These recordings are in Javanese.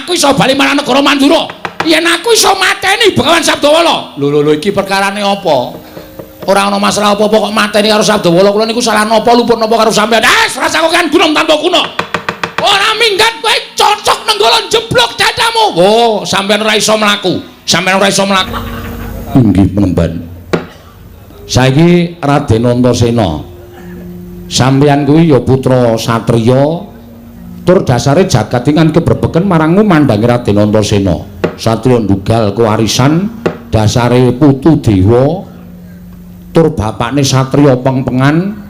aku iso bali marang negara Mandura. Yen aku iso mateni Begawan Sabdawala. Lho iki perkarane apa? Ora ana masalah apa-apa kok mateni karo Sabdawala. Kula niku salah napa luput napa karo sampean. Rasa kok kan gunung tanpa kuna. Ora minggat kowe cocok nenggala jeblok dadamu. Oh, sampean ora iso mlaku. Sampean ora iso mlaku. Inggih penemban. Saiki Raden Antasena. Sampeyan kuwi ya putra satriya tur dasare jagat ingkang keberbeken marang mandangi Raden Antasena. Satriya ndugal kewarisan dasare putu dewa tur bapakne satriya pengpengan.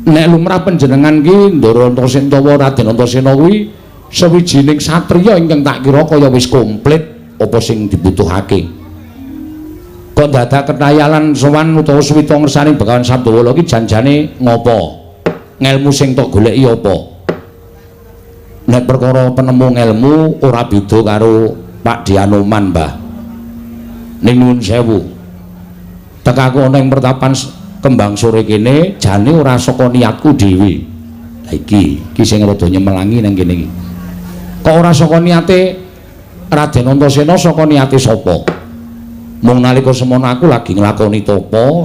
Nek lumrah panjenengan ki Ndara Antasena Raden Antasena kuwi sawijining satriya ingkang tak kira kaya wis komplit apa sing dibutuhake. Kok dadak ketayalan sowan utawa suwita ngersani Begawan Sabdawala iki janjane ngopo? Ngelmu sing tok goleki apa? Nek perkara penemu ngelmu ora beda karo Pak Dianoman, Mbah. Ning nuwun sewu. Tekaku ana ing pertapan Kembang Sore kene jane ora saka niatku dhewe. Lah iki sing rada nyemelangi nang kene iki. Kok ora saka niate Raden Antasena, saka niate sapa? Mung nalika semono aku lagi nglakoni tapa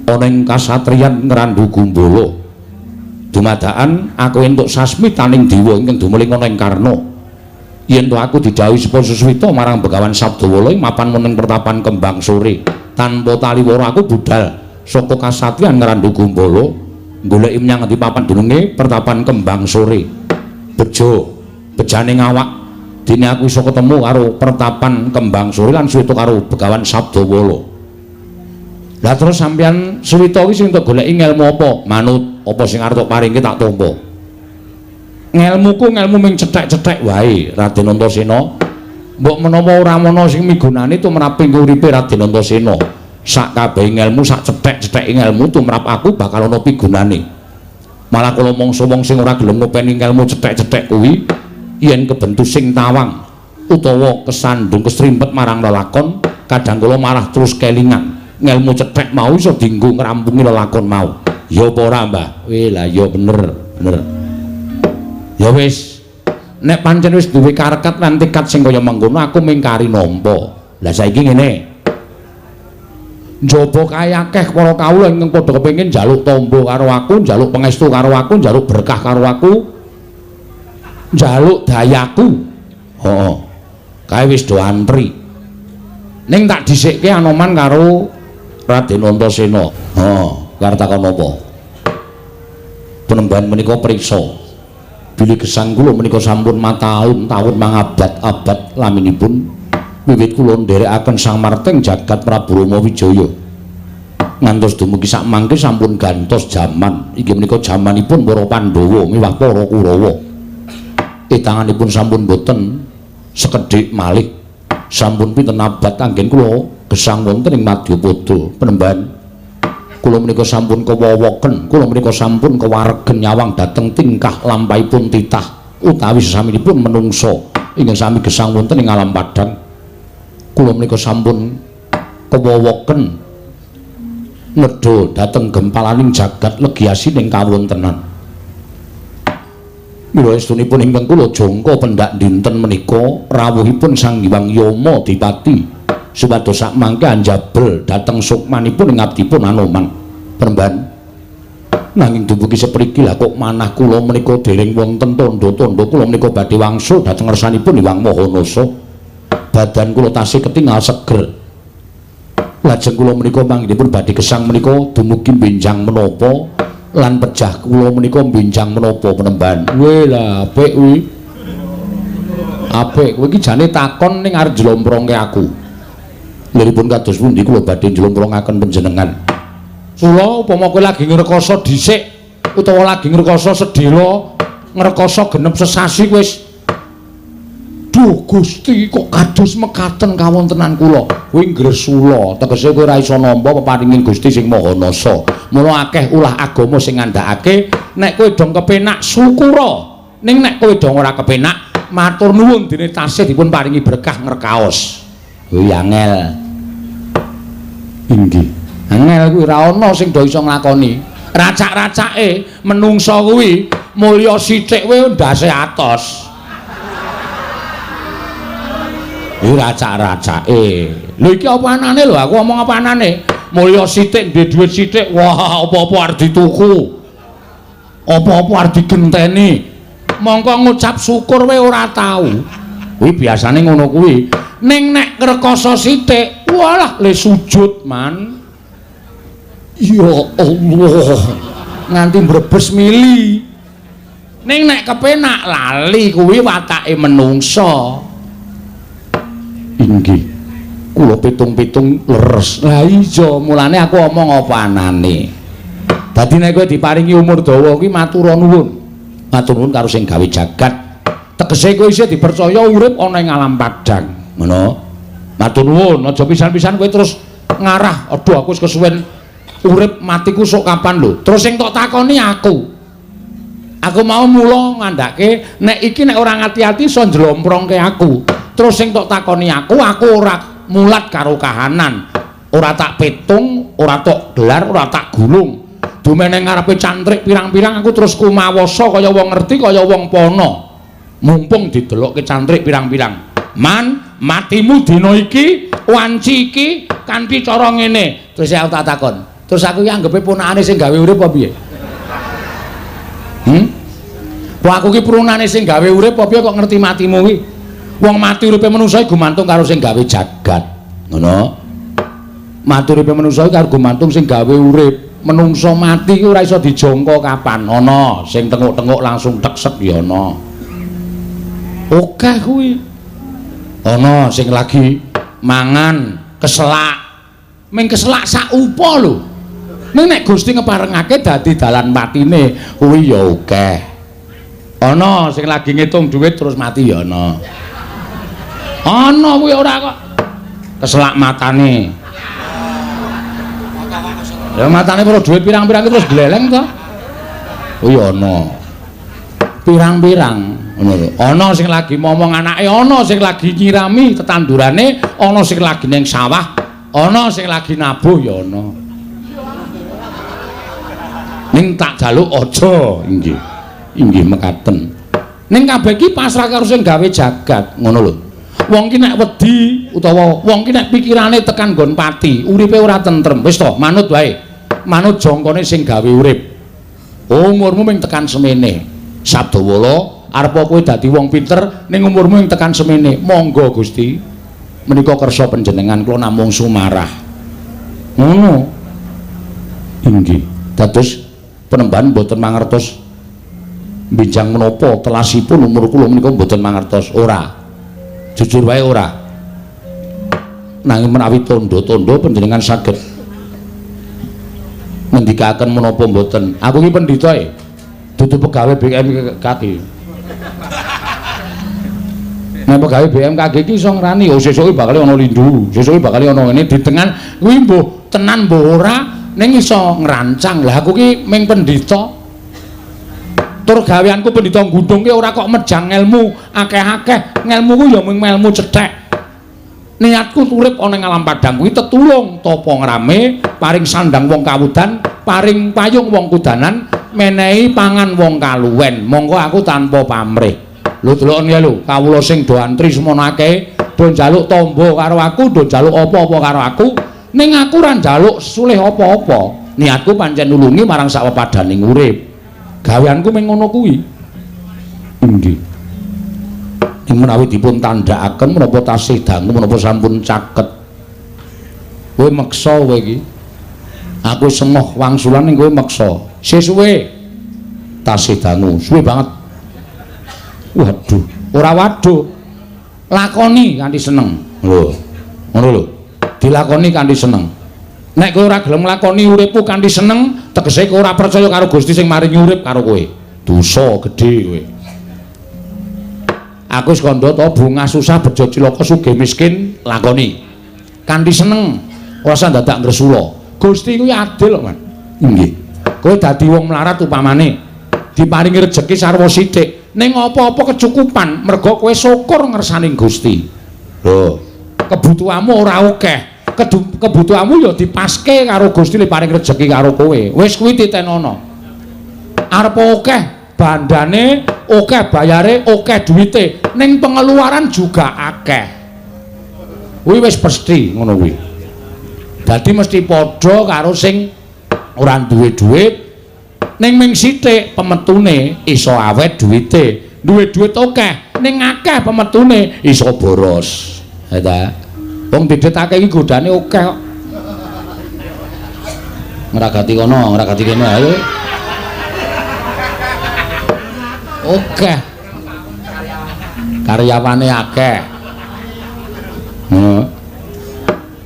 ana ing kasatriyan Ngrandu Gumbala. Dumadakan aku entuk sasmitaning dewa ingkang dumeling ana ing Karna. Yen to aku didhawuhi sapa suswita marang Begawan Sabdawala mapan meneng pertapan Kembang Sore, tanpa taliwara aku budal saka kasatriyan Ngrandu Gumbala goleki menyang ngendi papan dununge pertapan Kembang Sore. Bejo, bejane ngawak dene aku iso ketemu karo pertapan Kembang Sore lan suwita karo Begawan Sabdawala. Lah terus sampeyan suwita iki sing tak goleki ngelmu apa? Manut apa sing arep tak paringke tak tampa. Ngelmuku ngelmu ming cethek-cethek wae, Raden Antasena. Mbok menawa ora ana sing migunani tumraping uripe Raden Antasena. Sak kabeh ngelmu, sak cethek-cethek ngelmu tumrap aku bakal ana pigunane. Malah kula mangsa wong sing ora gelem ngopeni ngelmu cethek-cethek kuwi yen kebentu sing tawang utawa kesandung kesrimpet marang lelakon, kadang kula malah terus kelingan ngelmu cethek mau iso dienggo ngrampungi lelakon mau. Ya apa ora, Mbah? Weh lah ya bener. Ya wis, nek pancen wis duwe karekat lan tekad sing kaya mengkono aku mingkari nampa. Lah saiki ngene. Njaba kae akeh para kawula ingkang padha kepengin njaluk tamba karo aku, njaluk pangestu karo aku, njaluk berkah karo aku. Njaluk dayaku. Heeh. Kae wis do antri. Ning tak dhisikke Anoman karo Raden Antasena. Heeh, karo takon apa? Penemban menika priksa. Bilih gesang kula menika sampun mataun-taun mangabad-abad laminipun wiwit kula nderekaken Sang Marteng jagat Prabu Rama Wijaya. Ngantos dumugi sak mangke sampun gantos jaman. Inggih menika jamanipun para Pandhawa miwah para Kurawa. Tanganipun sampun boten sekedhik malih. Sampun pinten abad anggen kula gesang wonten ing Madyapada. Penemban kula menika sampun kewowoken, kula menika sampun kewaregen nyawang dhateng tingkah lampahipun titah utawi sesaminipun menungsa ingkang sami gesang wonten ing alam padang. Kula menika sampun kewowoken nedha dhateng gempalaning jagat legiasining kawontenan. Mila estunipun ingkang kula jangka pendak dinten menika rawuhipun Sang Hyang Yama Dipati supados sak mangke anjabel dhateng sukmanipun ing abdipun Anoman. Penemban nanging dumugi sepriki lah kok manah kula menika dereng wonten tandha-tandha kula menika badhe wangsul dhateng ngersanipun Hyang Mahanasa. Badan kula tasih ketingal seger. Lajeng kula menika manggenipun badhe gesang menika dumugi benjang menapa lan pejah kula menika benjang menapa Penemban. Weh lah apik kuwi. Apik kowe iki jane takon ning arep njlomprongke aku. Liripun kados pundi kula badhe njlomprongaken panjenengan. Kula upama kowe lagi ngrekoso dhisik utawa lagi ngrekoso sedhela ngrekoso genep sesasi wis. Duh Gusti kok kados mekaten kawontenan kula. Kuwi Gresula, tegese kowe ora iso nampa peparinging Gusti sing Maha Nasa. Mula akeh ulah agama sing ngandhakake nek kowe dong kepenak syukura. Ning nek kowe dong ora kepenak matur nuwun dene tasih dipun paringi berkah ngrekaos. Kuwi angel. Inggih. Angel kuwi ora ana sing do iso nglakoni. Racak-racake menungsa kuwi mulya sithik wae ndase atos. Iki racak-racake. Lho iki apa anane lho? Aku ngomong apa anane? Mulya sithik duwe dhuwit sithik. Wah, apa-apa arep dituku. Apa-apa arep digenteni. Mongko ngucap syukur wae ora tau. Kuwi biasane ngono kuwi. Ning nek rekoso sithik, walah le sujud, Man. Ya Allah. Nganti mbrebes mili. Ning nek kepenak lali kuwi watake menungsa. Inggih. Kula pitung-pitung leres. Lah iya, mulane aku omong apa anane. Dadi nek kowe diparingi umur dawa kuwi matur nuwun. Matur nuwun karo sing gawe jagat. Tegese kowe isih dipercaya urip ana ing alam padang. Ngono. Matur nuwun, aja pisan-pisan kowe terus ngarah. Aduh aku wis kesuwen urip matiku sok kapan lho. Terus sing tok takoni aku. Aku mau mula ngandhake nek iki nek ora ngati-ati iso njlomprongke aku. Terus sing tok takoni aku ora mulat karo kahanan. Ora tak petung, ora tok gelar, ora tak gulung. Dumene ngarepe cantrik pirang-pirang aku terus kumawasa kaya wong ngerti kaya wong pono. Mumpung didelokke cantrik pirang-pirang. Man, matimu dina iki, wanci iki kanthi cara ngene. Terus aku tak takon. Terus aku iki anggepe punakane sing gawe urip apa piye? Wah aku ki prunane sing gawe urip apa piye kok ngerti matimu kuwi? Wong mati uripe manungsa gumantung karo sing gawe jagat. Ngono. Mati uripe manungsa karo gumantung sing gawe urip. Menungsa mati ki ora iso dijangka kapan. Ana sing tenguk-tenguk langsung teksek ya ana. Oke kuwi. Ana sing lagi mangan keselak. Ming keselak sak upa lho. Ning nek Gusti ngeparengake dadi dalan matine kuwi ya akeh. Ana sing lagi ngitung dhuwit terus mati ya ana. Ana kuwi ora kok. Keselak matane. Ya matane para dhuwit pirang-pirang terus gleleng to. Kuwi ana. Pirang-pirang ngono lho. Ana sing lagi momong anake, ana sing lagi nyirami tetandurane, ana sing lagi ning sawah, ana sing lagi nabuh ya ana. Ning tak jaluk aja inggih. Inggih mekaten. Ning kabeh iki pasrah karo sing gawe jagat, ngono lho. Wong ki nek wedi utawa wong ki nek pikirane tekan nggon pati, uripe ora tentrem. Wis to, manut wae. Manut jangkane sing gawe urip. Umurmu mung tekan semene. Sabdawala arep kowe dadi wong pinter ning umurmu mung tekan semene. Monggo Gusti. Menika kersa panjenengan kula namung sumarah. Ngono. Inggih. Dados penembahan mboten mangertos binjang menapa telasipun umur kula menika mboten mangertos ora. Jujur wae ora. Nanging menawi tandha-tandha panjenengan saged ngendikaken menapa mboten. Aku iki pendhita e. Dudu pegawai BMKG. Nek pegawai BMKG iki iso ngrani, oh sesuk bakal ana lindu, sesuk bakal ana ngene ditengan kuwi mbuh tenan mbuh ora ning iso ngrancang. Lah aku ki ming pendhita. Tur gaweanku pendhita nggunung ki ora kok mejang ilmu akeh-akeh. Ngelmuku ya mung ilmu cethek. Niatku urip ana ing alam padang kuwi tetulung tapa ngrame, paring sandang wong kawudan, paring payung wong kudanan, menehi pangan wong kaluwen. Monggo aku tanpa pamrih. Lho deloken ya lho, kawula sing do antri semono akeh, do njaluk tamba karo aku, do njaluk apa-apa karo aku, ning aku ora njaluk sulih apa-apa. Niatku pancen nulungi marang sawepadaning urip. Gaweanku mung ngono kuwi. Inggih. Ing menawi dipun tandhakaken menapa tasih dangu menapa sampun caket. Kowe meksa kowe iki. Aku semoh wangsulan ning kowe meksa. Sesuwe tasih dangu, suwe banget. Waduh, ora waduh. Lakoni kanthi seneng. Lho. Ngono lho. Dilakoni kanthi seneng. Nek kowe ora gelem nglakoni uripmu kanthi seneng, tegese kowe ora percaya karo Gusti sing maringi urip karo kowe. Dosa gedhe kowe. Aku wis kandha to bungah susah bejo cilaka sugih miskin lakoni. Kanthi seneng, ora usah dadak ngresula. Gusti kuwi adil kok, Man. Nggih. Kowe dadi wong melarat upamane diparingi rejeki sarwa sithik, ning apa-apa kecukupan mergo kowe syukur ngersaning Gusti. Lho, kebutuhanmu ora akeh. Kebutuhanmu ya dipaske karo Gusti le paring rejeki karo kowe. Wis kuwi titenono. Arep akeh bandane, akeh bayare, akeh duwite, ning pengeluaran juga akeh. kuwi wis pesti ngono kuwi. Dadi mesti padha karo sing ora duwe dhuwit ning ming sithik pemetune iso awet dhuwite, duwe dhuwit akeh ning akeh pemetune iso boros. Ha ta. Wong didhetake iki godane akeh kok. Ngragati kono, ngragati kene ayo. Akeh. Karyawane akeh.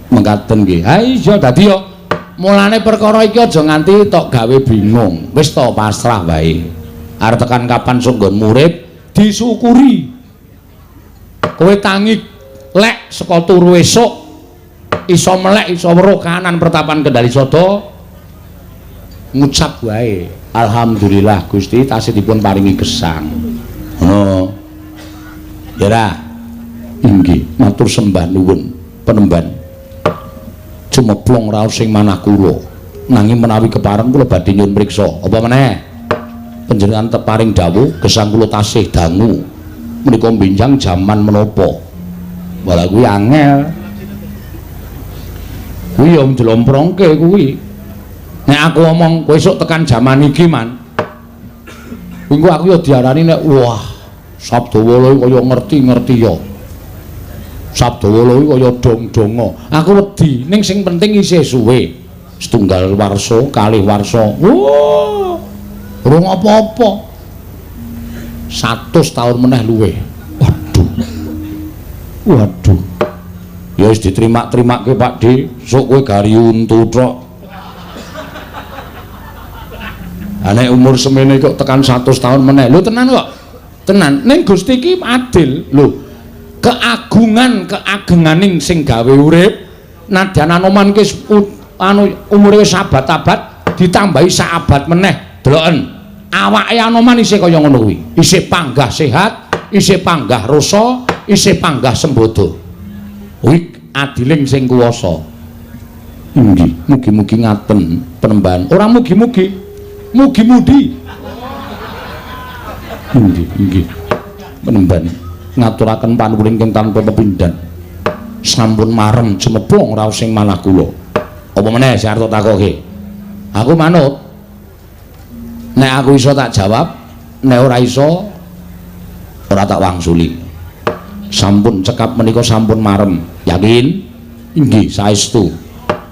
Mengkaten nggih. Ha iya dadi yo mulane perkara iki aja nganti tok gawe bingung. Wis to pasrah wae. Arep tekan kapan sok nggon murid disyukuri. Kowe tangi lek saka turu esuk iso melek iso weruh kahanan pertapan Kendali Sada ngucap wae alhamdulillah Gusti tasih dipun paringi gesang. Ngono. Ya ra. Inggih, matur sembah nuwun penemban. Jumeblong raos sing manah kula. Nanging menawi kepareng kula badhe nyuwun mriksa. Apa meneh? Panjenengan teparing dawuh gesang kula tasih dangu. Menika benjang jaman menapa? Wala kuwi angel. Kuwi yo njlomprongke kuwi. Nek aku ngomong kowe esuk tekan jaman iki man. Engko aku yo diarani nek wah Sabdawala kaya ngerti-ngerti yo. Sabdawala kaya dong-donga. Aku wedi ning sing penting isih suwe. Setunggal warsa, kalih warsa. Wah. Urung apa-apa. 100 tahun meneh luwih. Waduh. Waduh. Ya wis diterima-terimake Pak D. Sok kowe gari untu tok. Nek umur semene kok tekan 100 tahun meneh. Lho tenan kok. Tenan. Ning Gusti iki adil. Lho. Keagunganing sing gawe urip nadyan Anoman ki anu umure wis abad-abad ditambahi sak abad meneh. Deloken. Awake Anoman isih kaya ngono kuwi. Isih panggah sehat, isih panggah rasa, isih panggah sembodo. Kuwi adiling sing kuwasa. Inggih, mugi-mugi ngaten penemban. Ora mugi-mugi. Mugi-mudi. Inggih. Penemban ngaturaken panuwun ingkang tanpa pepindhan. Sampun marem jemeblong raos sing manah kula. Apa meneh sing arep takoke? Aku manut. Nek aku iso tak jawab, nek ora iso ora tak wangsuli. Sampun cekap menika sampun marem. Yakin? Inggih, saestu.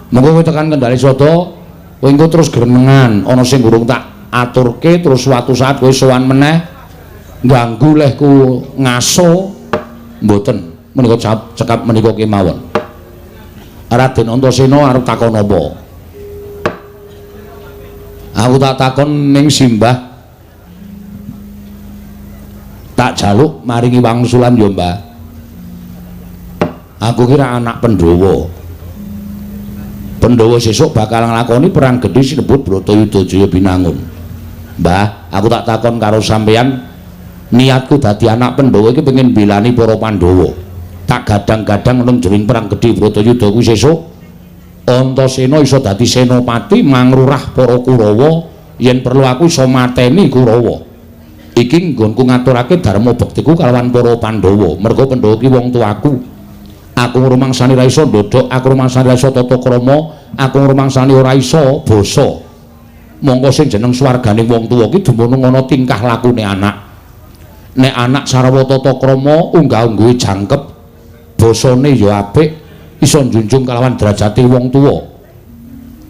Monggo kowe tekan Kendali Sada. Kowe engko terus grenengan ana sing durung tak aturke terus suatu saat kowe sowan meneh ganggu lehku ngaso mboten menika cekap menika kemawon. Raden Antasena arep takon apa? Aku tak takon ning simbah tak jaluk maringi wangsulan yo Mbah. Aku kira anak Pandhawa. Pandhawa sesuk bakal nglakoni perang gedhe sinebut Bratayuda Jaya Binangun. Mbah, aku tak takon karo sampeyan, niatku dadi anak Pandhawa iki pengin belani para Pandhawa. Tak gadang-gadang nang jering perang gedhe Bratayuda kuwi sesuk Antasena iso dadi senopati mangrurah para Kurawa, yen perlu aku iso mateni Kurawa. Iki nggonku ngaturake dharma bektiku kalawan para Pandhawa. Merga Pandhawa ki wong tuaku. Aku ngrumangsani ora iso ndodhok, aku ngrumangsani ora iso tata krama, aku ngrumangsani ora iso basa. Monggo sing jeneng swargane wong tuwa ki dumunung ana tingkah lakune anak. Nek anak sarwa tata krama unggah-ungguhe jangkep, basane ya apik, iso njunjung kalawan derajate wong tuwa.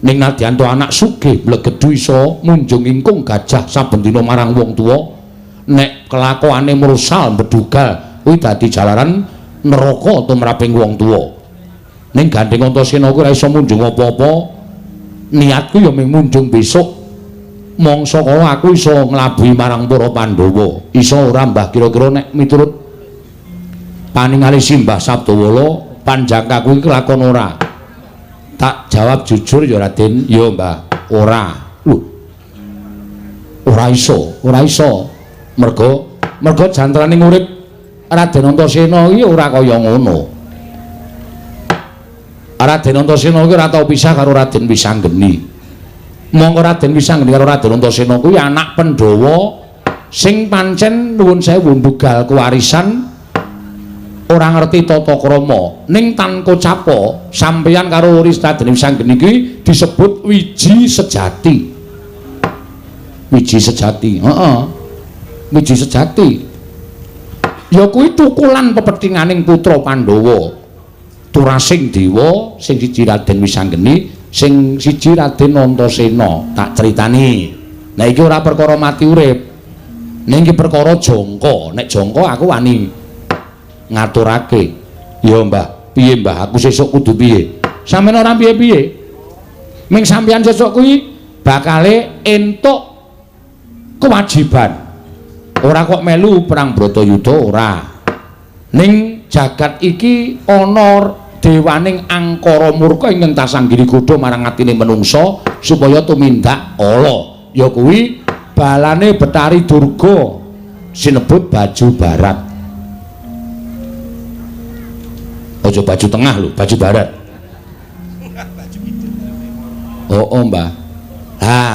Ning nadyan to anak sugih blegedhu iso munjung ingkung gajah saben dina marang wong tuwa, nek kelakuane mrusal bedugal kuwi dadi jalaran neraka tumraping wong tuwa. Ning Gandeng Antasena kuwi ora iso munjung apa-apa. Niatku ya mung munjung besok. Mangsa kala aku iso nglabuhi marang para Pandhawa. Iso ora Mbah kira-kira nek miturut paningali Simbah Sabdawala panjangka kuwi kelakon ora? Tak jawab jujur ya Raden, ya Mbah, ora. Lho. Ora iso. Merga jantraning urip Raden Antasena iki ora kaya ngono. Raden Antasena iki ora tau pisah karo Raden Wisanggeni. Monggo Raden Wisanggeni karo Raden Antasena kuwi anak Pandhawa sing pancen nuwun sewu mbugal kewarisan ora ngerti tata krama ning tanpa capa sampeyan karo Rista Dening Sanggeni iki disebut wiji sejati. Wiji sejati, heeh. Wiji sejati. Ya kuwi tukulan pepetinganing putra Pandhawa. Turasing dewa sing siji Raden Wisanggeni, sing siji Raden Antasena. Tak critani. Nah iki ora perkara mati urip. Ning iki perkara jangka. Nek jangka aku wani ngaturake. Ya Mbah, piye Mbah? Aku sesuk kudu piye? Sampeyan ora piye-piye. Ming sampeyan sesuk kuwi bakale entuk kewajiban. Ora kok melu perang Bratayuda ora. Ning jagat iki ana dewaning angkara murka ingkang tasanggiri godha marang atine menungsa supaya tumindak ala. Ya kuwi balane Betari Durga sinebut baju barat. Aja baju tengah lho, baju barat. Oh, Mbah. Ha.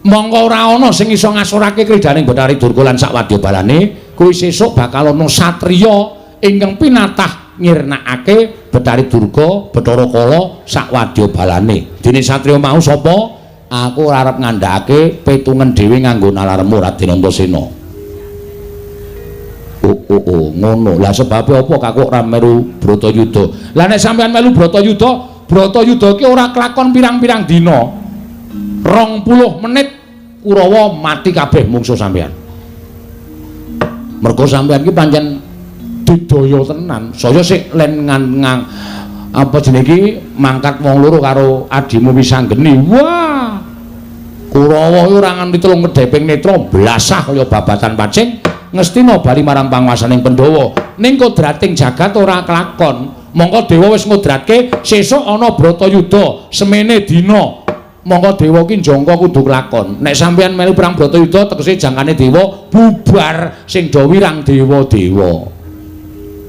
Mongko ora ana sing iso ngasurake kridaning Betari Durga lan sak wadyabalane, kuwi sesuk bakal ana satriya ingkang pinatah nyirnakake Betari Durga, Bathara Kala sak wadyabalane. Dene satriya mau sapa? Aku ora arep ngandhakake petungen dhewe nganggo nalarmu Raden Antasena. Oh, ngono. Lah sebabe apa kakuk ora melu Bratayuda? Lah nek sampean melu Bratayuda ki ora kelakon pirang-pirang dina. 20 menit Kurawa mati kabeh mungsuh sampean. Mergo sampean ki pancen didaya tenan. Saya sik len apa jenenge iki mangkat wong loro karo adimu Wisanggeni. Wah. Kurawa ora nganti 3 ngedheping netra blasah kaya babatan pacing. Ngestina bali marang panguwasaning Pandhawa ning kodrating jagat ora kelakon. Mongko dewa wis ngudratke sesuk ana Bratayuda semene dina. Mongko dewa ki jangka kudu kelakon. Nek sampeyan melu perang Bratayuda tegese jangkane dewa bubar sing do wirang dewa-dewa.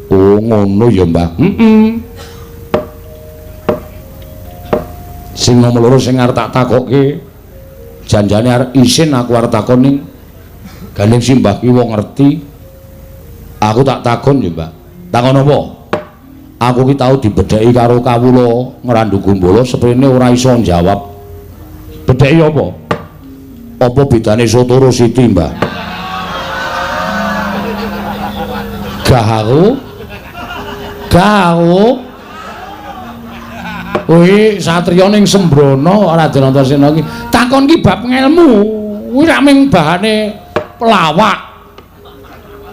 Oh ngono ya Mbah. Sing nomor loro sing arep tak takokke janjane arep isin aku arep takon ning Gandeng Simbah ki wong ngerti. Aku tak takon ya, Mbak. Takon apa? Aku ki tau dibedheki karo kawula Ngrandu Gumbala seprene ora iso njawab. Bedheki apa? Apa bedane soto karo siti, Mbak? Gahu. Kuwi satriya ning Sembrono Raden Antasena ki. Takon ki bab ngelmu. Kuwi rak ming bahane pelawak.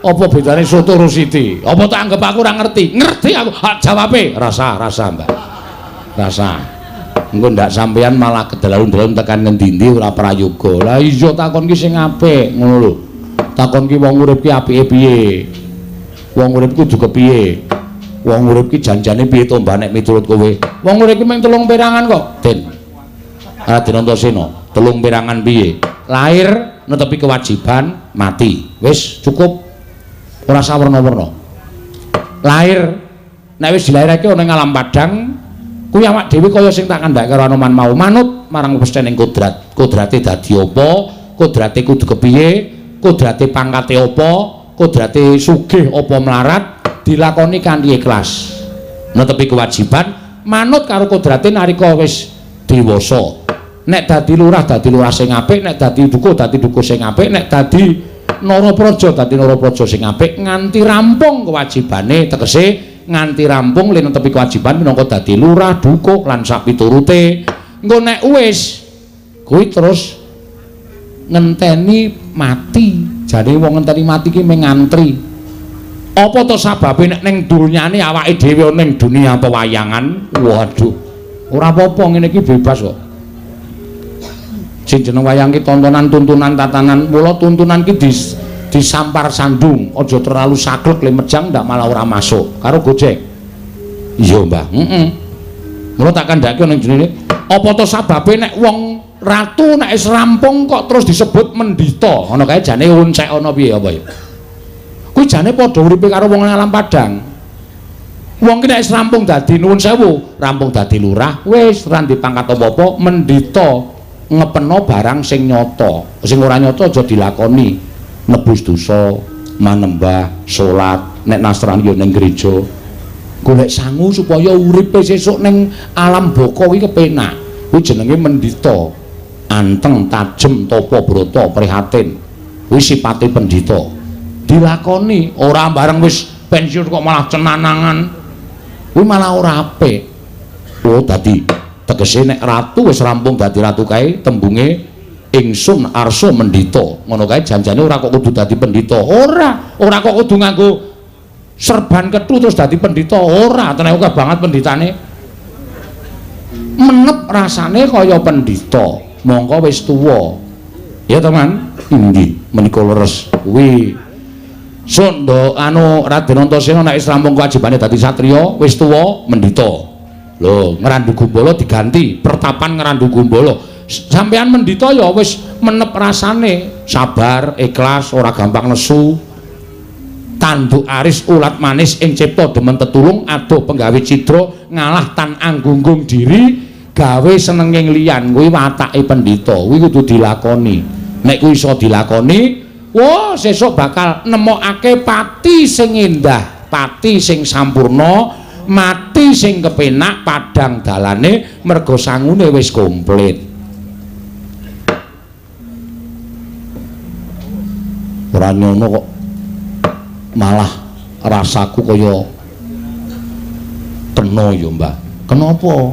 Apa bedane soto karo siti? Apa tak anggap aku ora ngerti? Ngerti aku. Jawabe rasa Mbak. Rasa. Engko ndak sampean malah kedalalun-dalalun tekan ngendi-endi ora prayoga. Lah iya takon ki sing apik ngono lho. Takon ki wong urip ki apike piye? Wong urip kudu kepiye? Wong urip ki janjane piye to Mbak nek miturut kowe? Wong urip ki mung 3 perangan kok, Den. Raden Antasena, 3 perangan piye? Lahir netepi kewajiban, mati. Wis cukup. Ora sawerna-werna. Lahir nek wis dilahirake ana ing alam padang, kuwi awak dhewe kaya sing tak kandhake karo Anoman mau, manut marang westening kodrat. Kodrate dadi apa? Kodrate kudu kepiye? Kodrate pangkate apa? Kodrate sugih apa melarat? Dilakoni kanthi ikhlas. Netepi kewajiban, manut karo kodrate nalika wis dewasa. Nek dadi lurah sing apik, nek dadi dukuh sing apik, nek dadi narapraja sing apik nganti rampung kewajibane, tegese nganti rampung len netepi kewajiban minangka dadi lurah, dukuh lan sak piturute. Engko nek wis kuwi terus ngenteni mati. Jane wong ngenteni mati ki mung ngantri. Apa to sababe nek ning dunyane awake dhewe ning dunia pewayangan? Waduh. Ora apa-apa ngene iki bebas kok. Sing jeneng wayang ki tontonan, tuntunan, tatanan. Mula tuntunan ki disampar sandung, aja terlalu saklek le mejang ndak malah ora masuk karo Gojek. Iya, Mbah. Mula tak kandhake ning jenenge apa to sababe nek wong ratu nek wis rampung kok terus disebut mendita. Ana kae jane unsek ana piye apa ya? Kuwi jane padha uripe karo wong alam padang. Wong ki nek wis rampung dadi nuwun sewu, rampung dadi lurah, wis ora dipangkat apa-apa, mendita. Ngepeno barang sing nyata. Sing ora nyata aja dilakoni. Nebus dosa, manembah, salat, nek Nasrani ya ning gereja. Golek sangu supaya uripe sesuk ning alam baka kuwi kepenak. Kuwi jenenge mendita. Anteng, tajem, tapa brata, prihatin. Kuwi sipate pendhita. Dilakoni ora bareng wis pensiun kok malah cenanangan. Kuwi malah ora apik. Oh dadi tegese nek ratu wis rampung dadi ratu kae tembunge ingsun arsa mendhita. Ngono kae janjane ora kok kudu dadi pendhita. Ora kok kudu nganggo serban kethu terus dadi pendhita. Ora, tenan akeh banget pendhitane. Menep rasane kaya pendhita, mongko wis tuwa. Ya teman, inggih menika leres kuwi. Sondo anu Raden Antasena nek wis rampung kewajibane dadi satriya, wis tuwa mendhita. Lho, ngrandu gumbala diganti, pertapan ngrandu gumbala. Sampeyan mendhita ya wis menep rasane, sabar, ikhlas, ora gampang nesu. Tanduk aris ulat manis ing cipta demen tetulung adoh penggawe cidra ngalah tan anggunggung diri gawe senenging liyan kuwi watake pendhita kuwi kudu dilakoni. Nek kuwi iso dilakoni, wah sesuk bakal nemokake pati sing indah, pati sing sampurna, mati sing kepenak padang dalane merga sangune wis komplit. Ora ngono kok malah rasaku kaya kena ya Mbah. Kenapa?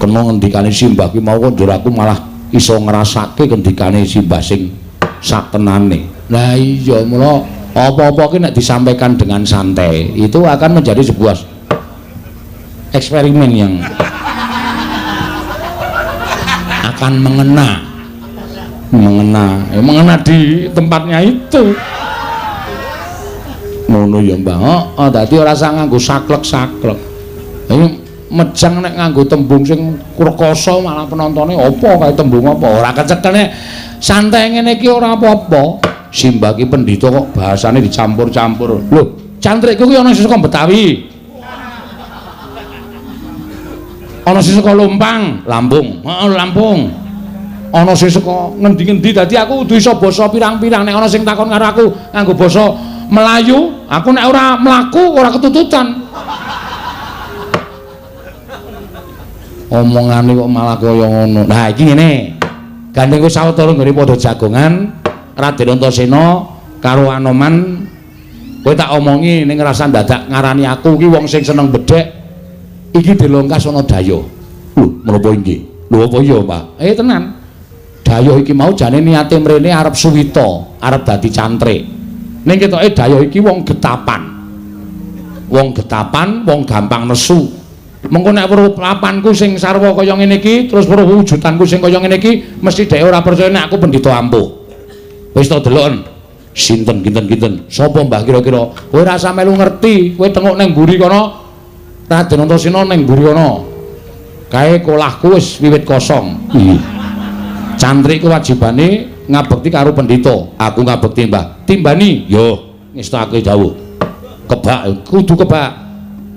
Kena ngendikane simbah ki mau kok aku malah iso ngrasake ngendikane simbah sing satenane. Lah iya mula apa-apa ki nek disampaikan dengan santai itu akan menjadi sebuah eksperimen yang akan mengena di tempatnya itu. Ngono ya Mbah. Oh, dadi ora usah nganggo saklek-saklek. Ini mejang nek nganggo tembung sing rekoso malah penontone apa kae tembung apa. Ora kecekene santai ngene iki ora apa-apa. Simbah ki pendhita kok bahasane dicampur-campur. Lho, cantrikku ki ana sing saka Betawi. Ana sing saka Lumpang, Lampung. Heeh, Lampung. Ana sing saka ngendi-endi dadi aku kudu iso basa pirang-pirang. Nek ana sing takon karo aku nganggo basa Melayu, aku nek ora mlaku ora ketututan. Omongane kok malah kaya ngono. Nah iki ngene. Gandeng wis sawetara nggone padha jagongan Raden Antasena karo Anoman. Kowe tak omongi ning ngrasa dadak ngarani aku iki wong sing seneng bedhek. Iki dilongkas ana daya. Lho, menapa inggih? Lho apa iya, Pak? Tenan. Daya iki mau jane niate mrene arep suwita, arep dadi cantrik. Ning ketoke daya iki wong getapan. Wong getapan, wong gampang nesu. Mengko nek weruh papanku sing sarwa kaya ngene iki, terus weruh wujudanku sing kaya ngene iki, mesti dhek ora percaya nek aku pendhita ampuh. Wis tak deloken. Sinten kinten-kinten? Sapa Mbah kira-kira? Kowe ora usah melu ngerti, kowe tengok ning mburi kono. Raden Antasena ning mburi kono. Kae kolahku wis wiwit kosong. Cantrik kewajibane ngabekti karo pendhita. Aku ngabekti Mbah. Timbani, yo ngestakake dawuh. Kebak, kudu kebak.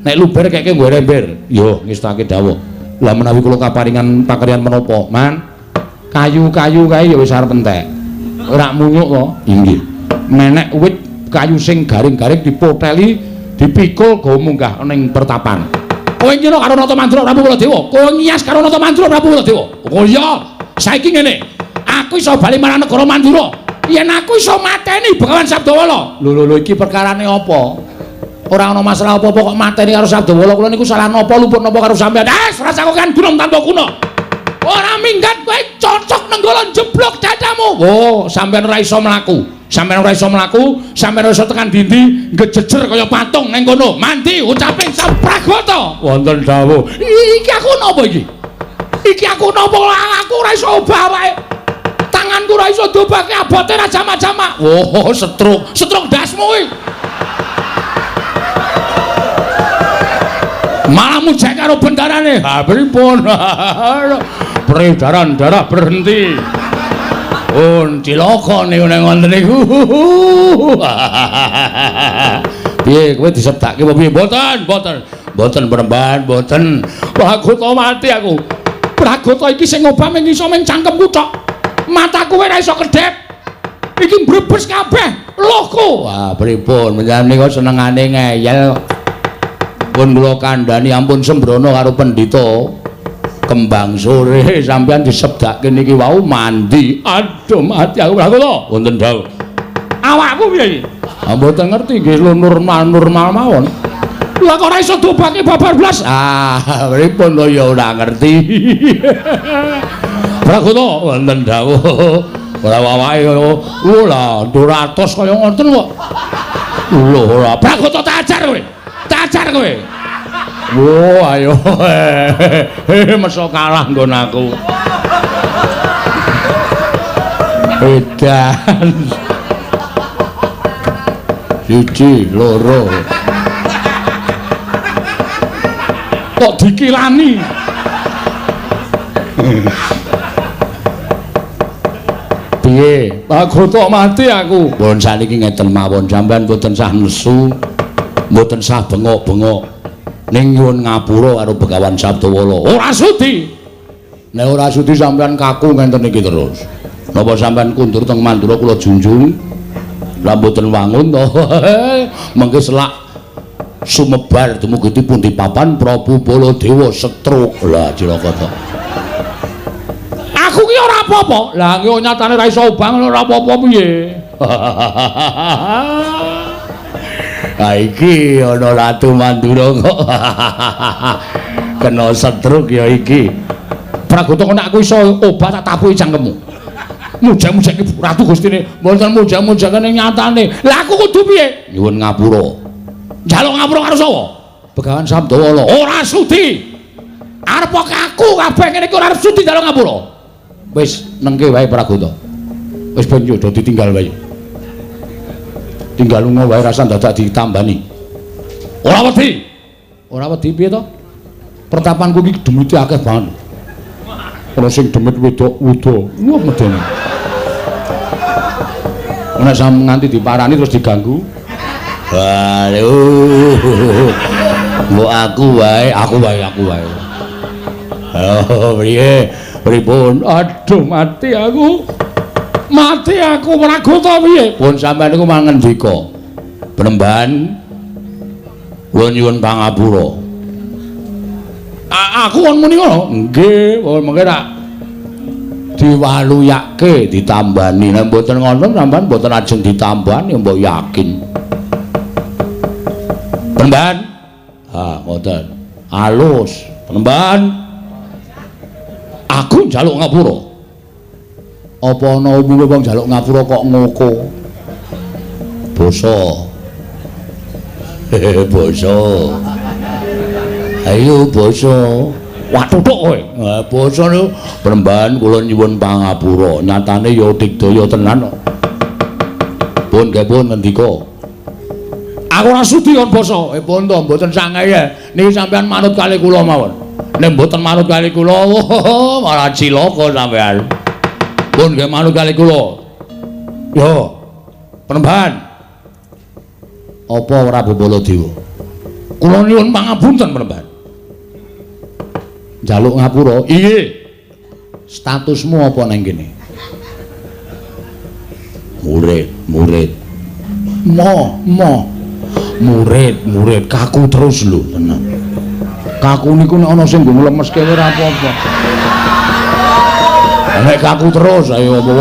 Nek luber keke nggo rember, yo ngestakake dawuh. Lah menawi kula kaparingan pakaryan menapa, Man? Kayu-kayu kae ya wis arep entek. Ora munyuk kok. Inggih. Menek wit kayu sing garing-garing dipoteli, dipikul go munggah ning pertapan. Kowe ngira karo Nata Mandura Prabu Baladewa? Kowe ngias karo Nata Mandura Prabu Baladewa? Oh iya. Saiki ngene. Aku iso bali marang negara Mandura. Yen aku iso mateni Begawan Sabdawala. Lho iki perkarane apa? Ora ana masalah apa-apa kok mateni karo Sabdawala. Kula niku salah napa luput napa karo sampeyan? Rasa kok kan gunung tanpa kuna. Ora minggat kowe cocok nenggala jeblok dadamu. Oh, sampeyan ora iso mlaku. Sampeyan ora iso mlaku, sampeyan ora iso tekan dindi, ngejejer kaya patung ning kono. Mandi ucape Sapragata. Wonten dawuh. Iki aku napa iki? Iki aku napa aku ora iso obah wae. Tanganku ora iso dobake abote ra jamak-jamak. Oh, setruk dasmu iki. Malah mujek karo bendarane. Ha pripun? Peredaran darah berhenti. Cilaka niku ning wonten niku. Piye kowe disebdake apa piye? Mboten perempuan, mboten. Pragata mati aku. Pragata iki sing obah mung iso ming cangkemku tok. Mataku ora iso kedhep. Iki mbrebes kabeh. Loko. Wah, pripun menjane kok senengane ngeyel. Pun kula kandhani ampun sembrono karo pendhita. Kembang sore sampeyan disebdake niki wau mandi. Aduh mati aku lha kula. Wonten dawuh. Awakku piye iki? Ah mboten ngerti nggih normal mawon. Lah kok ora iso dobake babar blas. Ah, pripun to ya ora ngerti. Pragoto wonten dawuh. Ora awake lho lah 200 kaya ngoten kok. Lho ora Pragoto tak ajar kowe. Tak ajar kowe. Wo ayo. Meso kalah nggon aku. Edan. Siji, loro. Kok dikilani? Piye? Pragoto mati aku. Pun saniki ngeten mawon sampean mboten sah nesu, mboten sah bengok-bengok. Ning nyuwun ngapura karo Begawan Sabdawala. Ora sudi. Nek ora sudi sampean kaku ngenten iki terus. Napa sampean kundur teng Mandura kula junjung? Lah mboten wangun to. Mengke selak sumebar dumugi pundi papan Prabu Baladewa setruk. Lah cilaka to. Aku ki ora apa-apa. Lah ki nyatane ra iso obang ora apa-apa piye. Ha iki ana Ratu Mandura kok. Kena setruk ya iki. Pragoto kok nek aku iso obat tak tapuki cangkemmu. Muja-muja iki Ratu Gustine mboten muja-mujane nyatane. Lah aku kudu piye? Nyuwun ngapura. Njaluk ngapura karo sapa? Begawan Sabdawala. Ora sudi. Arep aku kabeh ngene iki ora sudi njaluk ngapura. Wis nengke wae Pragoto. Wis ben yo do ditinggal wae. Tinggal lunga wae rasa dadak ditambani. Ora wedi. Ora wedi piye to? Pertapanku iki demite akeh banget. Ana sing demit wedok wuda. Wah medene. Nek sampe nganti diparani terus diganggu. Waduh. Mbok aku wae. Oh, piye? Pripun? Aduh, mati aku. Pragoto piye? Pun sampeyan niku mangan ngendika. Penemban kula nyuwun pangapura. Aku kon muni ngono? Nggih, mengke tak diwaluyake ditambani. Nek mboten ngoten sampean mboten ajeng ditambani mbok yakin. Penemban? Ha, ngoten. Alus. Penemban. Aku njaluk ngapura. Apa ana umume wong njaluk ngapura kok ngoko? Basa. Basa. Ayo basa. Wah tutuk kowe. Basa niku Penemban kula nyuwun pangapura. Nyatane ya digdaya tenan kok. Pun kepun ngendika. Aku ora sudi kon basa. Pun to mboten sangaya. Niki sampean manut kalih kula mawon. Nek mboten manut kalih kula, malah cilaka sampean. Pun nggih manut kalih kula. Yo. Penemban. Apa Prabu Baladewa? Kula nyuwun pangapunten Penemban. Njaluk ngapura. Iye. Statusmu apa nang kene? Murid. Murid kaku terus lho tenan. Kaku niku nek ana sing nggo lemeske ora apa-apa. Nek kaku terus ayo apa.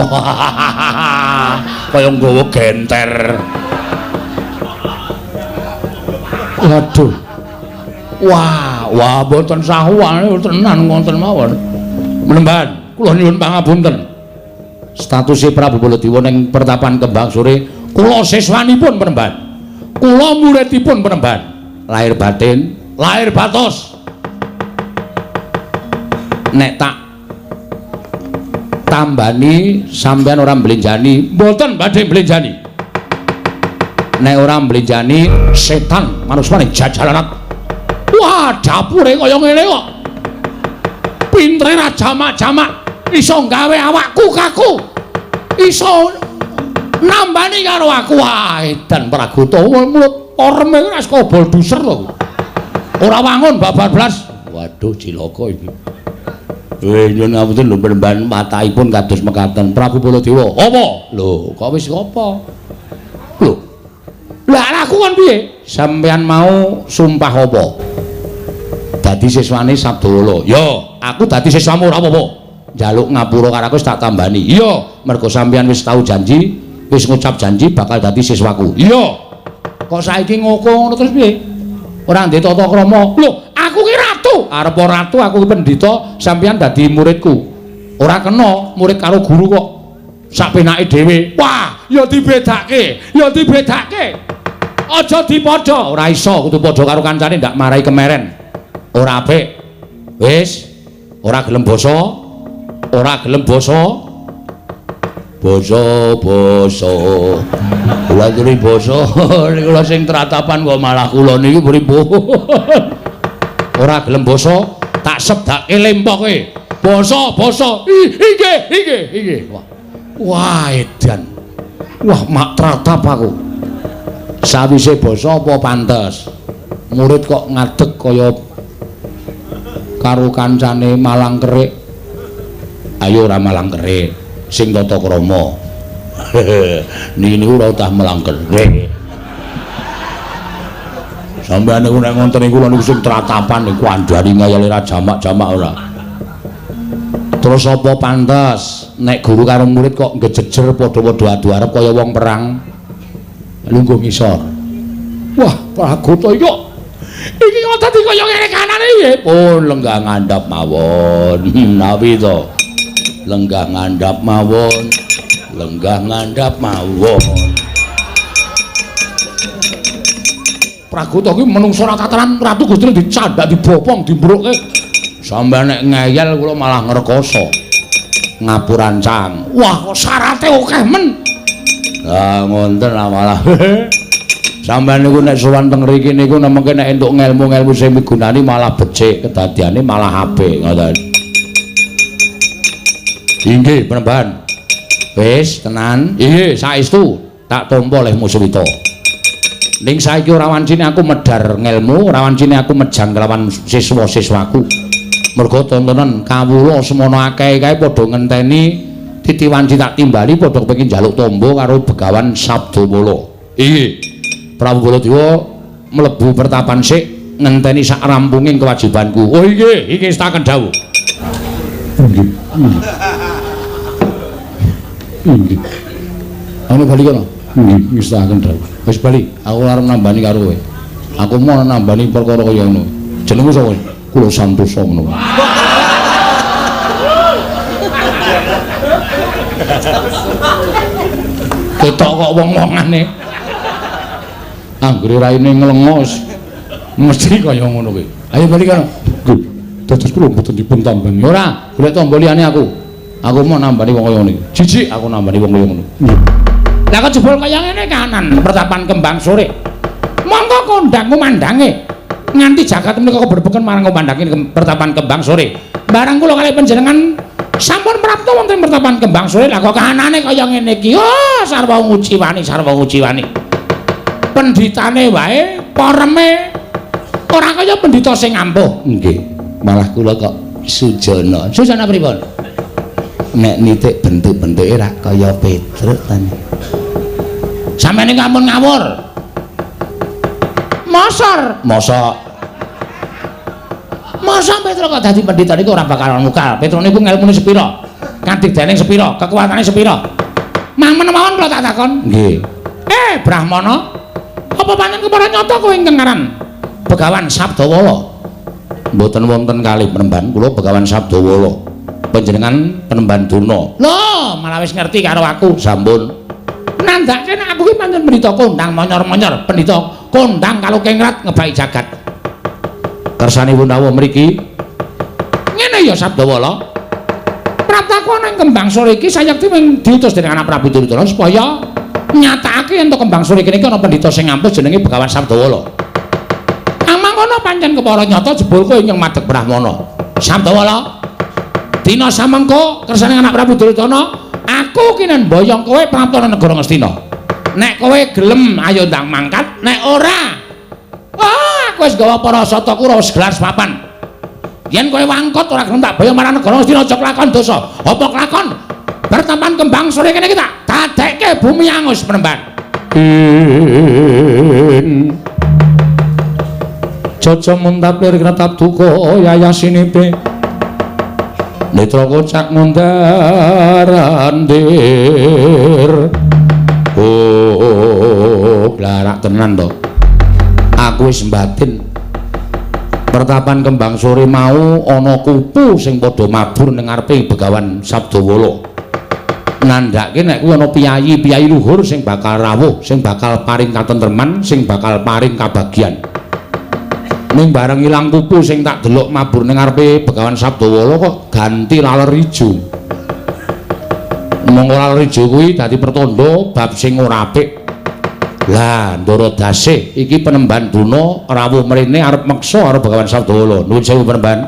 Kaya nggawa genter. Waduh. Wah, mboten sahuane tenan wonten mawon. Penemban, kula nyuwun pangapunten. Statuse Prabu Baladewa ning Pertapan Kembang Sore, kula siswanipun Penemban. Kula muridipun Penemban. Lahir batin, lahir batos. Nek tak tambani sampean ora mblenjani, mboten badhe mblenjani. Nek ora mblenjani setan manuswane jajalanat. Wah, dapure kaya ngene kok. Pintere ra jamak-jamak iso gawe awakku kaku. Iso nambani karo aku. Wah, edan Pragoto mulut orme wis kobol duser to. Ora wangun babar blas. Waduh, cilaka iki. Nyuwun ngapunten lho penemban matahipun kados mekaten. Prabu Baladewa. Apa? Lho, kok wis apa? Lho. Lah aku kon piye? Sampeyan mau sumpah apa? Dadi siswane Sabdawala. Ya, aku dadi siswamu ora apa-apa. Njaluk ngapura karo aku wis tak tambani. Iya, mergo sampeyan wis tau janji, wis ngucap janji bakal dadi siswaku. Iya. Kok saiki ngono terus piye? Ora ndek tata krama. Lho, aku ki ratu. Arep ratu aku ki pendhita, sampeyan dadi muridku. Ora kena murid karo guru kok. Sak penake dhewe. Wah, ya dibedake. Ya dibedake. Aja dipadha. Ora iso kudu padha karo kancane ndak marahi kemeren. Ora apik. Wis, ora gelem basa. Ora gelem basa. Basa. Kula aturi basa niku lho sing tratapan kok malah kula niki pripun. Ora gelem basa, tak sebdake lempoke. Basa. Inggih. Wah, edan. Wah, mak tratap aku. Sawise basa apa pantes? Murid kok ngadeg kaya karo kancane malang kerik. Ayo ora malang kerik, sing tata krama. Niki niku ora utah malang kerik. Sampeyan niku nek ngonten niku niku sing tratapan niku andhari ngayal ora jamak-jamak ora. Terus apa pantes nek guru karo murid kok ngejejer padha-padha adu arep kaya wong perang lungguh ngisor. Wah, pragoto iki iki kok dadi kaya ngene kanane piye? Pun lenggah ngandhap mawon. Nawi to. Lenggah ngandhap mawon. Pragoto ki menungso ora tataran ratu Gusti dicandak dibopong dimbruke. Sampeyan nek ngeyel kula malah ngrekoso. Ngapurancang. Wah, kok syarate akeh men. Lah ngonten malah. Sampeyan niku nek sowan teng mriki niku nemeke nek entuk ngelmu-ngelmu sing migunani malah becik, kedadiane malah apik ngoten. Inggih, penemban. Wis tenan. Inggih, saestu tak tampa oleh Muswita. Ning saiki ora wancine aku medhar ngelmu, ora wancine aku mejang kelawan siswa-siswaku. Mergo tontonan kawula semono akeh kae padha ngenteni titiwanci tak timbali padha kepengin njaluk tombo karo Begawan Sabdawala. Inggih. Prabu Baladewa mlebu pertapan sik ngenteni sak rampunging kewajibanku. Oh inggih, iki staken dawuh. Inggih. Inggih. Anu bali kono. Inggih, staken dawuh. Wis bali, aku arep nambani karo kowe. Aku mau nambani perkara kaya ngono. Jenengmu sapa? Kula Santosa ngono. Ketok kok wong-wongane. Anggere raine nglengos. Mesti kaya ngono kuwi. Ayo bali kono. Nggih. Dados kula mboten dipun tambani. Ora, golek tamba liyane aku. Aku mau nambani wong kaya ngene. Jijik aku nambani wong kaya ngono. Lah kok jebul kaya ngene kanan pertapan kembang sore. Monggo kondangmu mandange. Nganti jagat menika berbeken marang komandange pertapan kembang sore. Barang kula kalih panjenengan sampun prapta wonten pertapan kembang sore. Lah kok kanane kaya ngene iki. Oh, sarwa nguciwani. Pendhitane wae pareme ora kaya pendhita sing ampuh. Nggih. Malah kula kok sujana. Sujana pripun? Nek nitik bentuk-bentuke ra kaya Petruk ten. Sampeyan iki ampun ngawur. Mosok Petruk kok dadi pendhita niku ora bakal nukal. Petruk niku ngelmune sepira? Kadigdaning sepira? Kekuatane sepira? Mamon mawon kula tak takon. Nggih. Brahmana. Apa pancen kepara nyata kowe ingkang ngaran Begawan Sabdawala? Mboten wonten kalih penemban, kula Begawan Sabdawala. Panjenengan penemban Durna. Lho, malah wis ngerti karo aku. Sampun. Nandhake nek aku ki pancen pendhita kondang monyor-monyor, pendhita kondang kalau kengrat ngebaki jagat. Kersanipun dawuh mriki. Ngene ya Sabdawala. Prataku ana ing kembang sore iki sayekti diutus dening anak Prabu Duryudana supaya nyatakake yen to kembang sore kene iki ana pendhita sing ngampus jenenge Begawan Sabdawala. Amangkono pancen kepara nyata jebul kowe ing madeg Brahmana. Sabdawala. Dina samengko kersane anak Prabu Duryudana, aku ki nen mboyong kowe prapta negara Ngastina. Nek kowe gelem ayo ndang mangkat, nek ora aku wis gawa para sataku ora wis gelar papan. Yen kowe wangkot ora gelem tak baya marang negara Astina aja kelakon dosa. Apa kelakon? Pertapan kembang sore kene iki tak dadekke bumi angus Penemban. Caca muntaplir kretap duka yayasinipe. Netra kocak mundarandir. Oh, glarak tenan to. Aku wis mbatin. Pertapan kembang sore mau ana kupu sing padha mabur ning ngarepe Begawan Sabdawala. Nandhake nek kuwi ana piyayi-piyayi luhur sing bakal rawuh, sing bakal paring katentreman, sing bakal paring kabagyan. Ning bareng ilang kupu sing tak delok mabur ning ngarepe Begawan Sabdawala kok ganti laler ijo. Monggo laler ijo kuwi dadi pertanda bab sing ora apik. Lah Ndara Dasih iki Penemban Duna rawuh mrene arep meksa karo Begawan Sabdawala. Nuwun sewu Penemban.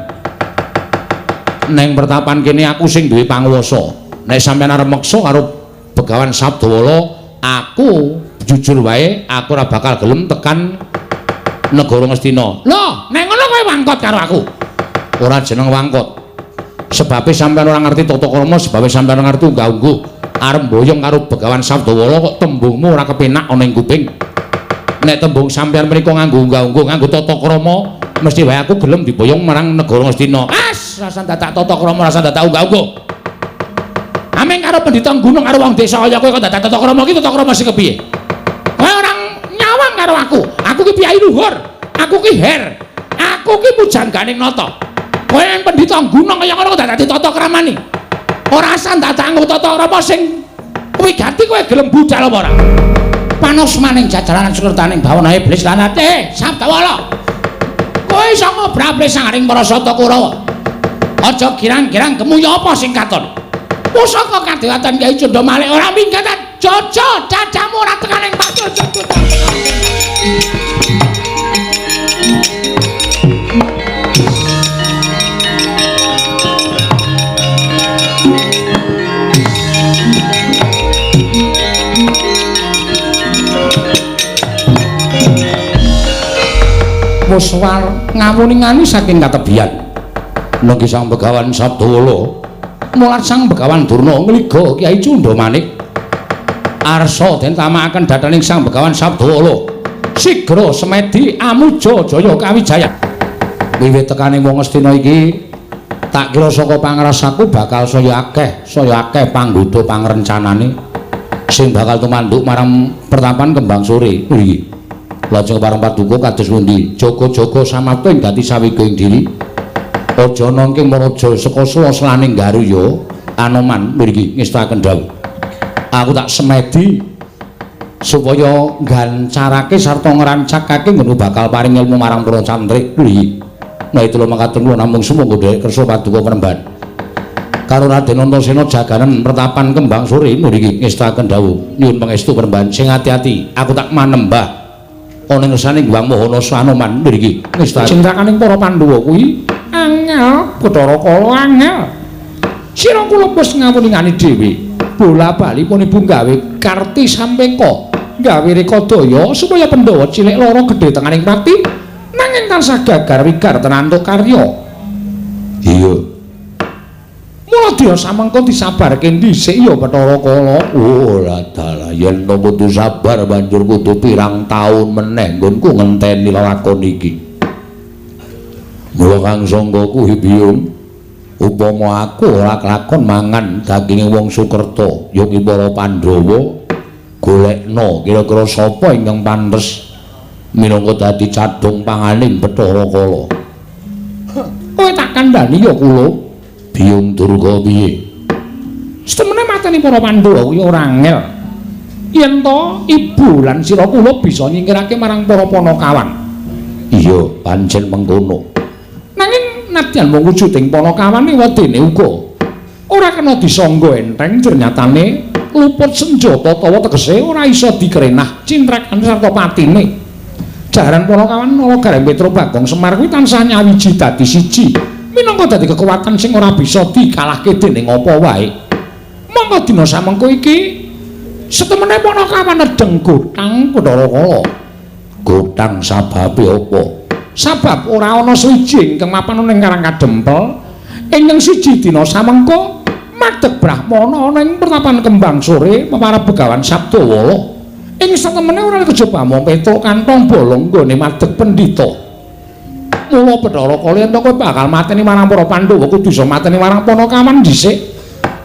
Neng pertapan kene aku sing duwe panguwasa. Nek sampeyan arep meksa karo Begawan Sabdawala, aku jujur wae aku ora bakal gelem tekan negara Ngastina. Lho, nek ngono kowe wangkot karo aku. Ora jeneng wangkot. Sebabe sampeyan ora ngerti tata krama, sebabe sampeyan ora ngerti unggah-ungguh. Arep mboyong karo Begawan Sabdawala kok tembungmu ora kepenak ana ing kuping. Nek tembung sampeyan mriku nganggo unggah-ungguh, nganggo tata krama, mesti wae aku gelem diboyong marang negara Ngastina. Rasa dadak tata krama, rasa dadak unggah-ungguh. Ameng karo pendhita gunung karo wong desa kaya kowe kok dadak tata krama iki tata krama sing kepiye? Kowe orang nyawang karo aku. Aku ki piyai luhur. Aku ki her. Aku ki pujangganing nata. Kowe pendhita gunung kaya ngono kok dadak tata kramane. Ora san dadak nggo tata krama sing kuwi ganti kowe gelem budal apa ora? Panos maning jajaran sekretaning bawana iblis lanate Sabdawala. Kowe iso ngobrol sangaring para sata Kurawa. Aja girang-girang gemuya apa sing katon. Pusaka kadewatan Kyai Cundha Malik ora minggatan jojo cacamu ora tekaning Pak Jojo. Wis ngawuni-ngani saking katebian. Nanging Sang Begawan Sabdawala mulat Sang Begawan Durna ngliga Kyai Cundha Manik arsa den tamakaken dhathaning Sang Begawan Sabdawala sigra semedi amuja jaya kawijaya. Wiwit tekaning wong Astina iki tak kira saka pangrasaku bakal saya akeh panggoda pangrencanane sing bakal tumanduk marang pertapan kembang sore iki. Lajeng parang paduka kados pundi? Jaga-jaga samapta ing gati sawigaing diri. Aja nangking maraja saka slaning garu ya Anoman mriki ngestaken dawuh. Aku tak semedi supaya gancarake sarta ngrancakake ngono bakal paring ilmu marang para cantrik kuwi. Nah itu lho mangkaten kula namung sumangga dhek kersa paduka Penemban. Karo Raden Antasena jaganan pertapan kembang sore mriki ngestaken dawuh. Nyuwun pangestu Penemban sing ati-ati aku tak manembah ana ngersane Hyang Mahana Anoman mriki ngestaken cintrakaning para Pandhawa kuwi angel Bathara Kala angel. Sira kula wis ngawuni-ngani dhewe. Bola-bali pun ibu gawe karti sampengka, gawe rekadaya supaya Pandhawa cilik lara gedhe tenganing pati nanging tansah gagar wigar tenantuk karya. Iya. Mula dia samengko disabarke dhisik ya Bathara Kala. Ora dalah yen to kudu sabar banjur kudu pirang taun meneh nggonku ngenteni lakon iki. Mula Kang Sangga kuwi biyung upama aku ora kelakon mangan daginge wong Sukerta ya ki para Pandhawa golekno kira-kira sapa ingkang pantes minangka dadi cadhong panganing Bathara Kala. Kowe tak kandhani ya kula biyung Durga piye? Setemene mateni para Pandhawa kuwi ora angel. Yen to ibu lan sira kula bisa nyingkirake marang para Panakawan. Iya, pancen mengkono. Nanging nadyan mung wujuding Panakawan wedene uga ora kena disangga enteng ternyatane luput senjata tawa tegese ora iso dikrenah cintrakane sarta patine. Jaran Panakawan ala Gareng Petra Bagong Semar kuwi tansah nyawiji dadi siji minangka dadi kekuatan sing ora bisa dikalahke dening apa wae. Monggo dina samengko iki setemene Panakawan nedeng Gotang Bathara Kala. Gotang sababe apa? Sabab ora ana siji ingkang mapan ning Karang Kadempel. Ingkang siji dina samengko madeg Brahmana ana ing pertapan Kembang Sore pemarap Begawan Sabdawala. Ing satemene ora kejaba mung Petruk kantong bolong nggone madeg pendhita. Mula Bathara Kala yen kowe bakal mateni marang para Pandhawa kudu iso mateni marang Panakawan dhisik.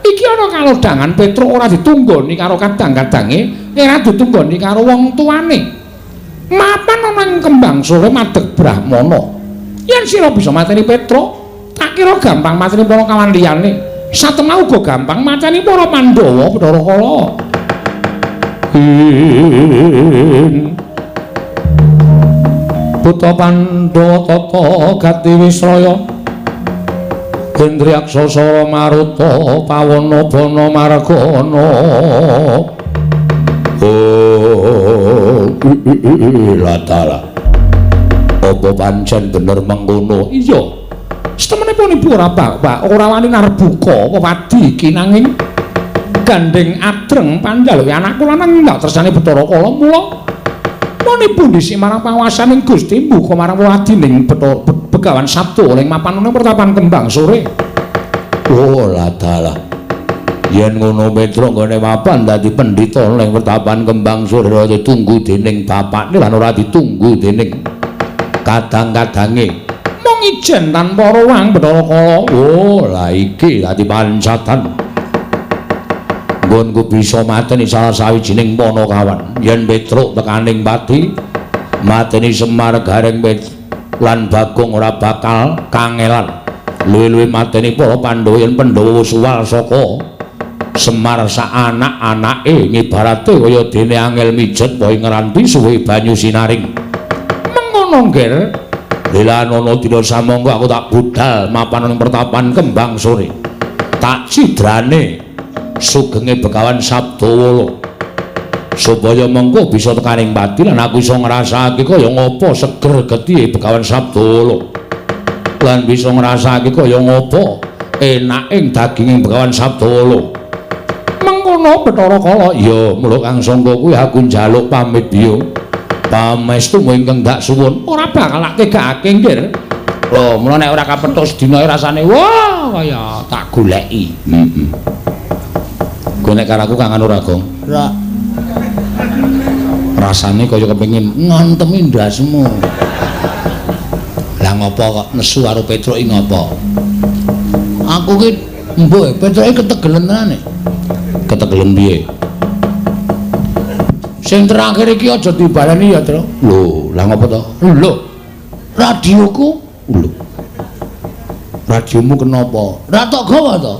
Iki ana kalodhangan Petruk ora ditunggoni karo kadang-kadange, ora ditunggoni karo wong tuane. Mapan ana ing Kembang Sore madeg Brahmana. Yen sira bisa mateni Petruk, tak kira gampang mateni para kawan liyane. Satemah uga gampang mateni para Pandhawa, Bathara Kala. Buta Pandhawa tata gati Wisraya. Hendriyaksa Sara Maruta Pawana Bana Margana. Latala. Apa pancen bener mengkono? Iya. Setemenipun ibu ora Pak, ora wani arep buka pepadi iki nanging gandeng adreng panjaluk anakku lanang ndak tersane Bathara Kala mula monipun dhisik marang panguwasaning Gusti mbuka marang wadining Begawan Sabda ning mapan ning pertapan Kembang Sore. Oh latala. Yen ngono Petruk nggone mapan dadi pendhita ning pertapan Kembang Sore ora ditunggu dening bapakne lan ora ditunggu dening kadang-kadange. Mung ijen tanpa ruang Bathara Kala. Oh, la iki dadi pancatan. Nggonku bisa mateni salah sawijining Panakawan. Yen Petruk tekaning pati mateni Semar Gareng lan Bagong ora bakal kangelan. Luwih-luwih mateni para Pandhawa yen Pandhawa suwal saka Semar sak anak-anake ngibarate kaya dene angel mijet wae ngranti suwe banyu sinaring. Mengono ngger Lha ana dina samangka aku tak budal mapan ning pertapan Kembang Sore. Tak cidrane sugenge Begawan Sabdawala. Supaya mengko bisa tekaning pati lan aku iso ngrasakake kaya ngapa seger getihe Begawan Sabdawala. Lan bisa ngrasakake kaya ngapa enaking daginging Begawan Sabdawala. Mengkono Bathara Kala, ya mula kang sangka kuwi aku njaluk pamit biyo. Pamestu ingkang dak suwun ora bakal tegakake nggih. Lho, mula nek ora kapethuk sedina rasane wah kaya tak goleki. Heeh. Go nek karo aku kangen ora, Gong? Ora. Rasane kaya kepengin ngantemi ndasmu. Lah ngopo kok nesu karo Petruk iki ngopo? Aku ki mbuh Petruke ketegelen tenan. Ketegelen piye? Sing terakhir iki aja dibaleni ya, Tru. Lho, lah ngopo to? Lho. Radioku. Lho. Radiomu kenapa? Ra tok gawa to?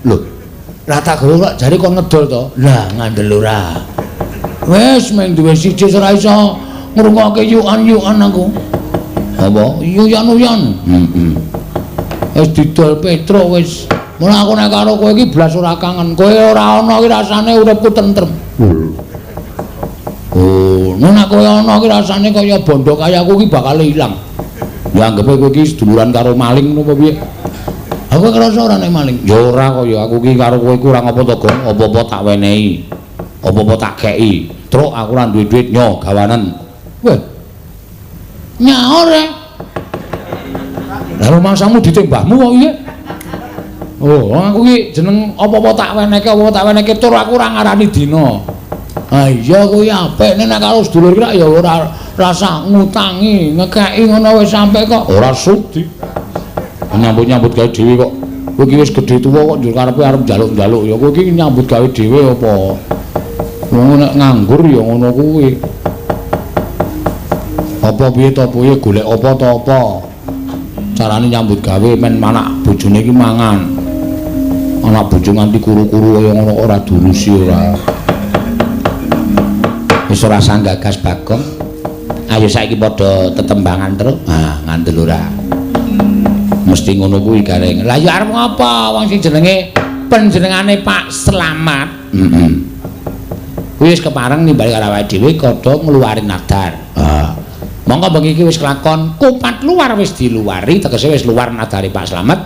Lho. Lah tak gawa kok jare kon ngedol to? Lah ngandel ora. Wes mung duwe siji ora iso ngrungokke yuan-yuan aku. Apa? Yuyan-yuyan. Heeh. Wis didol Petruk wis. Mula aku nek karo kowe iki blas ora kangen. Kowe ora ana iki rasane uripku tentrem. Oh, nek kowe ana iki rasane kaya bondo kayaku iki bakal ilang. Ya anggepe kowe iki seduluran karo maling ngono apa piye? Aku ngrasa ora nek maling. Ya ora kaya aku iki karo kowe kurang apa to, Gong? Apa-apa tak wenehi. Apa-apa tak kei. Truk aku ora duwe duit nyo gawanen. Weh. Nyaur e. Lah rumangsamu ditembahmu kok iki? Oh, aku iki jeneng apa-apa tak wenehke, apa-apa tak wenehke tur aku ora ngarani dina. Ah iya kuwi apik nek karo sedulur ki ya ora rasa ngutangi, ngekeki ngono wis sampe kok ora sudi. Nyambut-nyambut gawe dhewe kok. Kowe iki wis gedhe tuwa kok njur karepe arep njaluk-njaluk ya kowe iki nyambut gawe dhewe apa? Wong nek nganggur ya ngono kuwi. Apa piye to piye golek apa to apa? Carane nyambut gawe men manak bojone iki mangan. Anak bojo nganti kuru-kuru kaya ngono ora dulusi ora. Wis ora sanggagas Bagong. Ayo saiki padha tetembangan terus. Ah, ngandel ora. Mesti ngono kuwi gareng. Lah ya arep ngapa wong sing jenenge panjenengane Pak Slamet. Heeh. Kuwi wis kepareng nimbali karo awake dhewe kodho ngluwari nadar. Ah. Monggo bengi iki wis kelakon, kupat luar wis diluwari, tegese wis luar nadari Pak Slamet.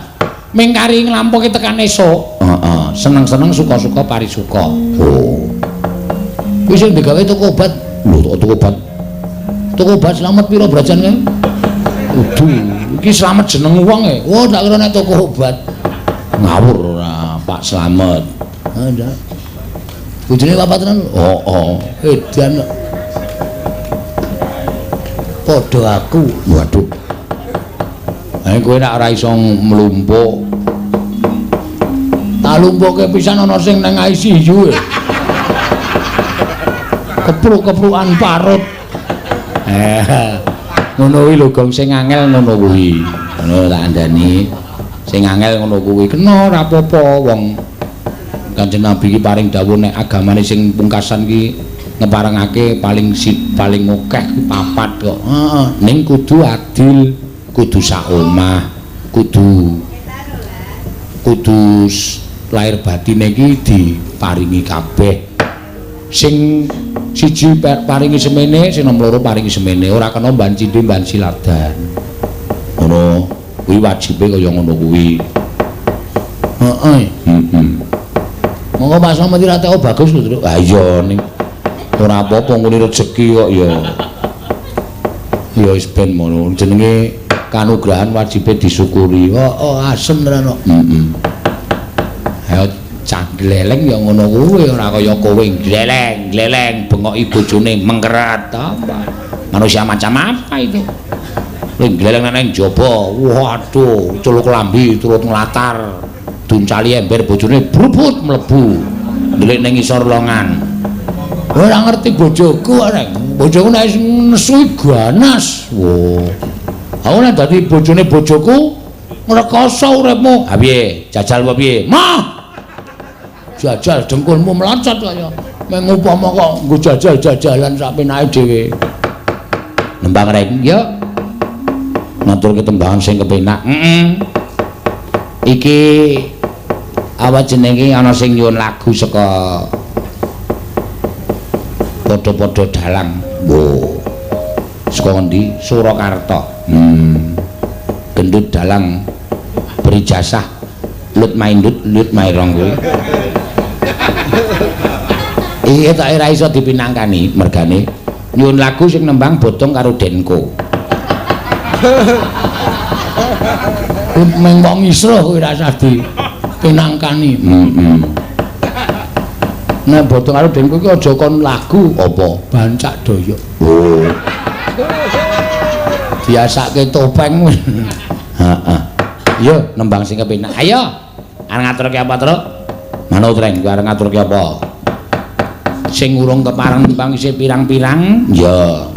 Mingkari nglampuke tekan esuk. Heeh. Seneng-seneng suka-suka parisuka. Oh. Kuwi sing digawe tuku obat. Lho, tuku obat. Tuku obat Slamet pira brajan kae? Kudu, iki Slamet jeneng wong e. Oh, tak kira nek toko obat. Ngawur ora, Pak Slamet. Ha, ndak. Bojone papat tenan. Oh. Edan. Padha aku. Waduh. Ae kowe nek ora iso mlumpuk. Tak lumpuke pisan ana sing nang ICU. Kepruk-keprukan parut. Ngono kuwi lho Gong sing angel ngono kuwi. Ngono tak andani. Sing angel ngono kuwi kena ora apa-apa wong Kanjeng Nabi iki paring dawuh nek agamane sing pungkasan ki ngeparengake paling akeh papat kok. Heeh, ning kudu adil, kudu sak omah, kudu lahir batine iki diparingi kabeh. Sing siji paringi semene, sing nomor loro paringi semene, ora kena mban cindhe mban siladan. Ngono, kuwi wajibe kaya ngono kuwi. Heeh. Monggo Pak Slamet ra teko bagus lho, Truk. Ha iya ning ora apa-apa ngene rejeki kok ya. Ya wis ben ngono, jenenge kanugrahan wajibe disyukuri. Oh, asem tenan kok. Ayo cah gleleng ya ngono kuwi ora kaya kowe gleleng bengoki bojone mengkerat apa. Manusia macam apa itu? Ning gleleng nang jaba, waduh, culuk lambi turut nglatar. Duncali ember bojone brubut mlebu ndelik ning isor longan. Ora ngerti bojoku areng. Bojoku nek nesu ganas. Wo. Aku nek dadi bojone bojoku ngrekoso uripmu. Ha piye? Jajal apa piye? Mah. Jajal dengkulmu melocot kaya. Meng upama kok nggo jajal-jajalan sak penake dhewe. Nembang rek, yo. Matur ketembangan sing kepenak. Iki awak jenenge ana sing nyuwun lagu saka padha-padha dalang. Wo. Saka endi? Surakarta. Gendut dalang berijazah lut mairong kuwi. Iki tak ora iso dipinangkani mergane nyuwun lagu sing nembang Bodong karo Denko. Meng wong isra kowe ora usah dipinangkani. Nek Bodong karo Denko ki aja kon lagu apa? Bancak doyok. Oh. Biasake topeng. Heeh. Yo nembang sing kepenak. Ayo. Arep ngaturke apa, Truk? Manut Reng, kowe arep ngaturke apa? Sing urung kepareng timbang isih pirang-pirang? Ya.